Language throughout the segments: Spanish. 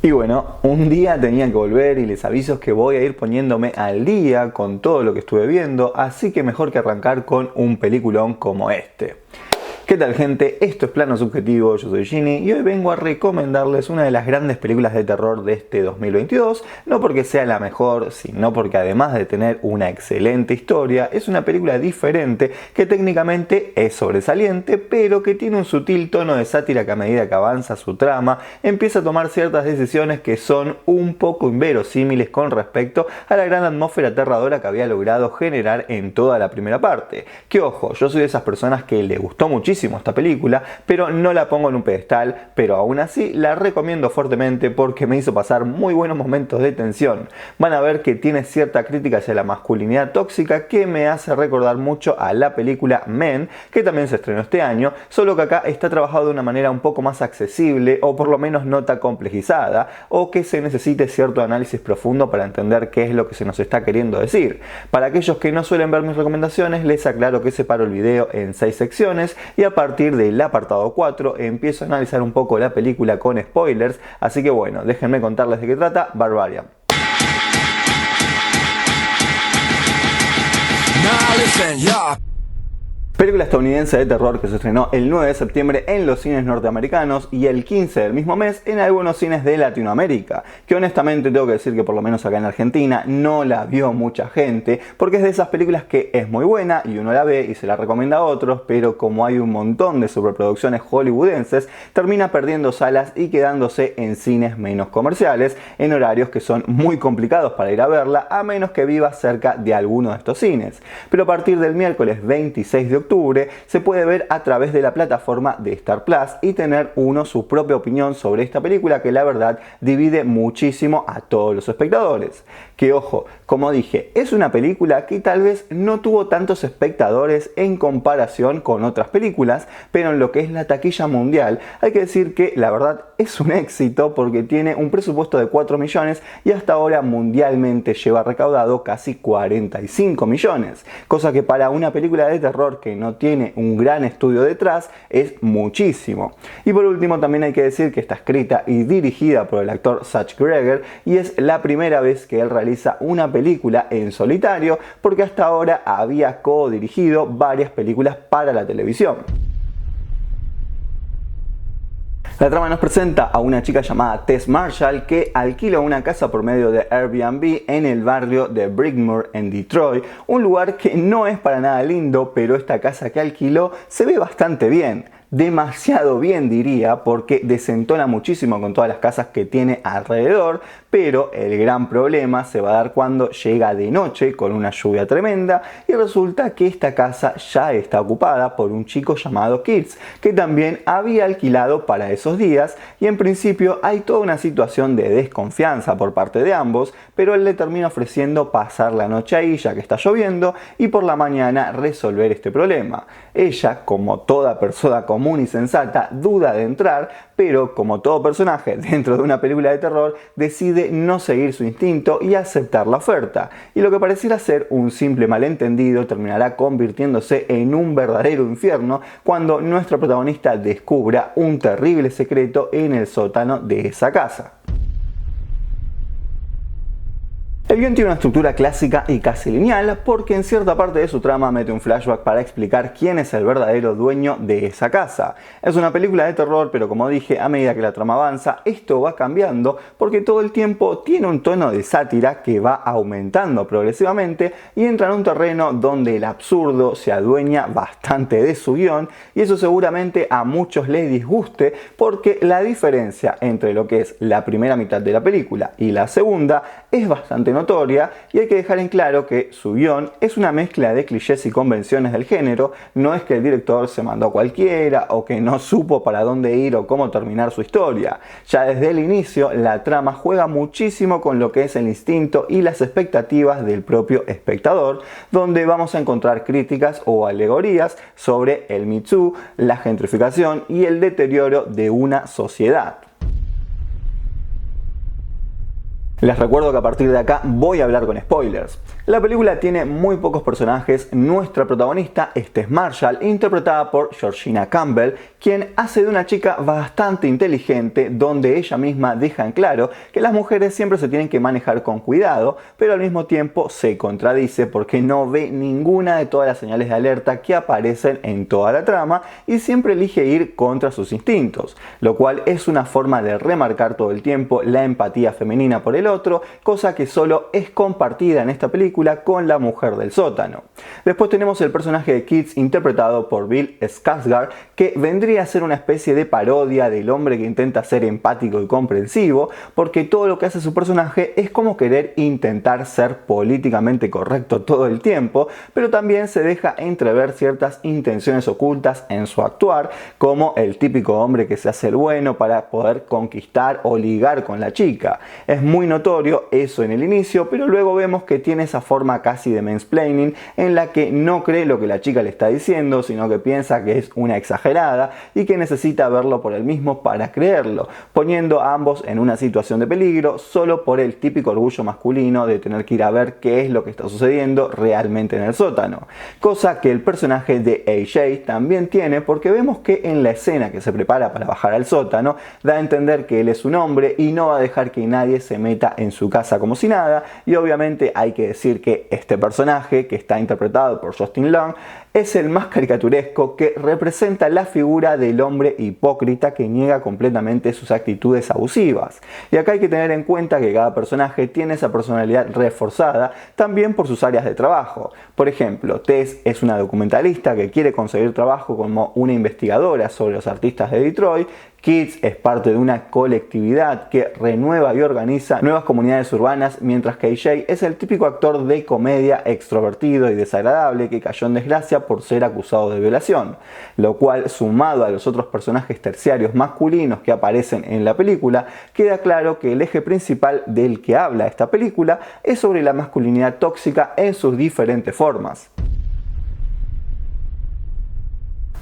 Y bueno, un día tenía que volver y les aviso que voy a ir poniéndome al día con todo lo que estuve viendo, así que mejor que arrancar con un peliculón como este. ¿Qué tal, gente? Esto es Plano Subjetivo, yo soy Ginny y hoy vengo a recomendarles una de las grandes películas de terror de este 2022, no porque sea la mejor, sino porque además de tener una excelente historia, es una película diferente que técnicamente es sobresaliente, pero que tiene un sutil tono de sátira que a medida que avanza su trama, empieza a tomar ciertas decisiones que son un poco inverosímiles con respecto a la gran atmósfera aterradora que había logrado generar en toda la primera parte. Que ojo, yo soy de esas personas que le gustó muchísimo esta película, pero no la pongo en un pedestal, pero aún así la recomiendo fuertemente porque me hizo pasar muy buenos momentos de tensión. Van a ver que tiene cierta crítica hacia la masculinidad tóxica que me hace recordar mucho a la película Men, que también se estrenó este año, solo que acá está trabajado de una manera un poco más accesible o por lo menos no tan complejizada, o que se necesite cierto análisis profundo para entender qué es lo que se nos está queriendo decir. Para aquellos que no suelen ver mis recomendaciones, les aclaro que separo el video en 6 secciones y a partir del apartado 4 empiezo a analizar un poco la película con spoilers, así que bueno, déjenme contarles de qué trata Barbarian. Película estadounidense de terror que se estrenó el 9 de septiembre en los cines norteamericanos y el 15 del mismo mes en algunos cines de Latinoamérica, que honestamente tengo que decir que por lo menos acá en Argentina no la vio mucha gente, porque es de esas películas que es muy buena y uno la ve y se la recomienda a otros, pero como hay un montón de superproducciones hollywoodenses, termina perdiendo salas y quedándose en cines menos comerciales, en horarios que son muy complicados para ir a verla, a menos que vivas cerca de alguno de estos cines. Pero a partir del miércoles 26 de octubre se puede ver a través de la plataforma de Star Plus y tener uno su propia opinión sobre esta película que la verdad divide muchísimo a todos los espectadores. Que ojo, como dije, es una película que tal vez no tuvo tantos espectadores en comparación con otras películas, pero en lo que es la taquilla mundial hay que decir que la verdad es un éxito porque tiene un presupuesto de 4 millones y hasta ahora mundialmente lleva recaudado casi 45 millones, cosa que para una película de terror que no tiene un gran estudio detrás es muchísimo. Y por último también hay que decir que está escrita y dirigida por el actor Zach Greger y es la primera vez que él realiza una película en solitario, porque hasta ahora había co-dirigido varias películas para la televisión. La trama nos presenta a una chica llamada Tess Marshall que alquila una casa por medio de Airbnb en el barrio de Brickmoor en Detroit, un lugar que no es para nada lindo, pero esta casa que alquiló se ve bastante bien. Demasiado bien diría, porque desentona muchísimo con todas las casas que tiene alrededor, pero el gran problema se va a dar cuando llega de noche con una lluvia tremenda y resulta que esta casa ya está ocupada por un chico llamado Kirst, que también había alquilado para esos días, y en principio hay toda una situación de desconfianza por parte de ambos, pero él le termina ofreciendo pasar la noche ahí ya que está lloviendo y por la mañana resolver este problema. Ella, como toda persona común y sensata, duda de entrar, pero como todo personaje dentro de una película de terror, decide no seguir su instinto y aceptar la oferta. Y lo que pareciera ser un simple malentendido terminará convirtiéndose en un verdadero infierno cuando nuestro protagonista descubra un terrible secreto en el sótano de esa casa. El guion tiene una estructura clásica y casi lineal porque en cierta parte de su trama mete un flashback para explicar quién es el verdadero dueño de esa casa. Es una película de terror, pero como dije, a medida que la trama avanza, esto va cambiando porque todo el tiempo tiene un tono de sátira que va aumentando progresivamente y entra en un terreno donde el absurdo se adueña bastante de su guión, y eso seguramente a muchos les disguste porque la diferencia entre lo que es la primera mitad de la película y la segunda es bastante notoria, y hay que dejar en claro que su guión es una mezcla de clichés y convenciones del género. No es que el director se mandó a cualquiera o que no supo para dónde ir o cómo terminar su historia. Ya desde el inicio la trama juega muchísimo con lo que es el instinto y las expectativas del propio espectador, donde vamos a encontrar críticas o alegorías sobre el Me Too, la gentrificación y el deterioro de una sociedad. Les recuerdo que a partir de acá voy a hablar con spoilers. La película tiene muy pocos personajes. Nuestra protagonista, es Marshall, interpretada por Georgina Campbell, quien hace de una chica bastante inteligente, donde ella misma deja en claro que las mujeres siempre se tienen que manejar con cuidado, pero al mismo tiempo se contradice porque no ve ninguna de todas las señales de alerta que aparecen en toda la trama y siempre elige ir contra sus instintos, lo cual es una forma de remarcar todo el tiempo la empatía femenina por el otro, cosa que solo es compartida en esta película con la mujer del sótano. Después tenemos el personaje de Keats interpretado por Bill Skarsgård, que vendría a ser una especie de parodia del hombre que intenta ser empático y comprensivo, porque todo lo que hace su personaje es como querer intentar ser políticamente correcto todo el tiempo, pero también se deja entrever ciertas intenciones ocultas en su actuar, como el típico hombre que se hace el bueno para poder conquistar o ligar con la chica. Es muy notorio eso en el inicio, pero luego vemos que tiene esa forma casi de mansplaining en la que no cree lo que la chica le está diciendo, sino que piensa que es una exagerada y que necesita verlo por él mismo para creerlo, poniendo a ambos en una situación de peligro solo por el típico orgullo masculino de tener que ir a ver qué es lo que está sucediendo realmente en el sótano. Cosa que el personaje de AJ también tiene, porque vemos que en la escena que se prepara para bajar al sótano da a entender que él es un hombre y no va a dejar que nadie se meta en su casa como si nada, y obviamente hay que decir que este personaje, que está interpretado por Justin Long, es el más caricaturesco, que representa la figura del hombre hipócrita que niega completamente sus actitudes abusivas. Y acá hay que tener en cuenta que cada personaje tiene esa personalidad reforzada también por sus áreas de trabajo. Por ejemplo, Tess es una documentalista que quiere conseguir trabajo como una investigadora sobre los artistas de Detroit. Keats es parte de una colectividad que renueva y organiza nuevas comunidades urbanas, mientras que AJ es el típico actor de comedia extrovertido y desagradable que cayó en desgracia por ser acusado de violación, lo cual, sumado a los otros personajes terciarios masculinos que aparecen en la película, queda claro que el eje principal del que habla esta película es sobre la masculinidad tóxica en sus diferentes formas.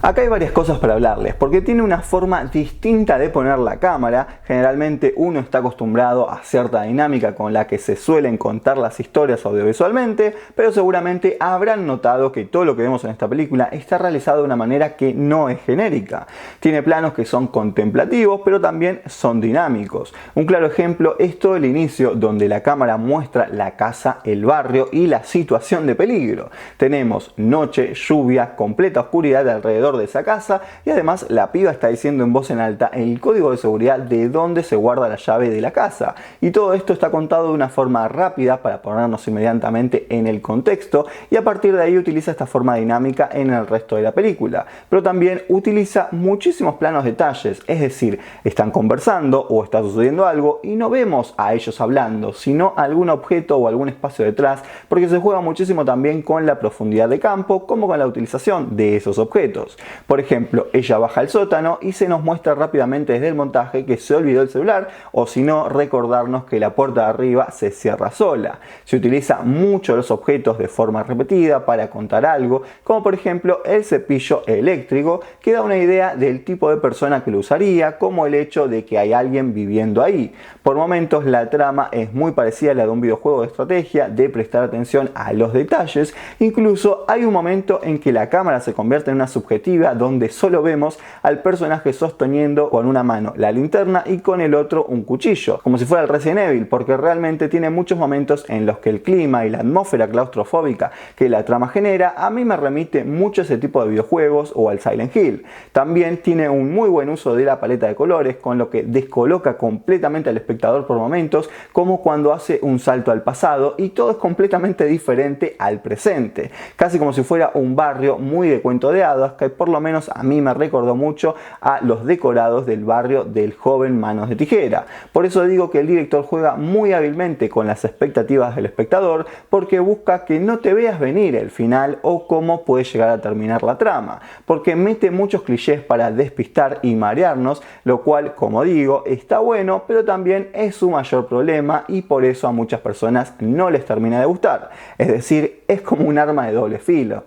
Acá hay varias cosas para hablarles, porque tiene una forma distinta de poner la cámara. Generalmente uno está acostumbrado a cierta dinámica con la que se suelen contar las historias audiovisualmente, pero seguramente habrán notado que todo lo que vemos en esta película está realizado de una manera que no es genérica. Tiene planos que son contemplativos, pero también son dinámicos. Un claro ejemplo es todo el inicio, donde la cámara muestra la casa, el barrio y la situación de peligro. Tenemos noche, lluvia, completa oscuridad alrededor de esa casa, y además la piba está diciendo en voz en alta el código de seguridad de dónde se guarda la llave de la casa, y todo esto está contado de una forma rápida para ponernos inmediatamente en el contexto, y a partir de ahí utiliza esta forma dinámica en el resto de la película. Pero también utiliza muchísimos planos detalles, es decir, están conversando o está sucediendo algo y no vemos a ellos hablando, sino algún objeto o algún espacio detrás, porque se juega muchísimo también con la profundidad de campo como con la utilización de esos objetos. Por ejemplo, ella baja al sótano y se nos muestra rápidamente desde el montaje que se olvidó el celular, o si no, recordarnos que la puerta de arriba se cierra sola. Se utiliza mucho los objetos de forma repetida para contar algo, como por ejemplo el cepillo eléctrico, que da una idea del tipo de persona que lo usaría, como el hecho de que hay alguien viviendo ahí. Por momentos la trama es muy parecida a la de un videojuego de estrategia, de prestar atención a los detalles. Incluso hay un momento en que la cámara se convierte en una subjetiva, donde solo vemos al personaje sosteniendo con una mano la linterna y con el otro un cuchillo, como si fuera el Resident Evil, porque realmente tiene muchos momentos en los que el clima y la atmósfera claustrofóbica que la trama genera a mí me remite mucho a ese tipo de videojuegos o al Silent Hill. También tiene un muy buen uso de la paleta de colores, con lo que descoloca completamente al espectador por momentos, como cuando hace un salto al pasado y todo es completamente diferente al presente, casi como si fuera un barrio muy de cuento de hadas, que por lo menos a mí me recordó mucho a los decorados del barrio del joven Manos de Tijera. Por eso digo que el director juega muy hábilmente con las expectativas del espectador, porque busca que no te veas venir el final o cómo puede llegar a terminar la trama, porque mete muchos clichés para despistar y marearnos, lo cual, como digo, está bueno, pero también es su mayor problema, y por eso a muchas personas no les termina de gustar. Es decir, es como un arma de doble filo.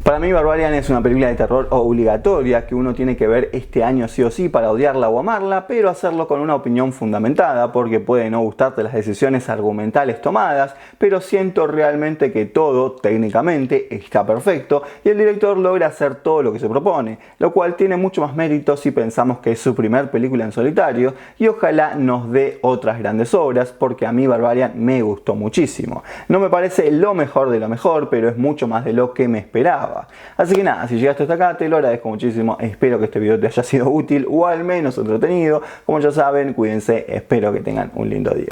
Para mí Barbarian es una película de terror obligatoria que uno tiene que ver este año sí o sí para odiarla o amarla, pero hacerlo con una opinión fundamentada, porque puede no gustarte las decisiones argumentales tomadas, pero siento realmente que todo, técnicamente, está perfecto y el director logra hacer todo lo que se propone, lo cual tiene mucho más mérito si pensamos que es su primer película en solitario y ojalá nos dé otras grandes obras, porque a mí Barbarian me gustó muchísimo. No me parece lo mejor de lo mejor, pero es mucho más de lo que me esperaba. Así que nada, si llegaste hasta acá te lo agradezco muchísimo, espero que este video te haya sido útil o al menos entretenido. Como ya saben, cuídense, espero que tengan un lindo día.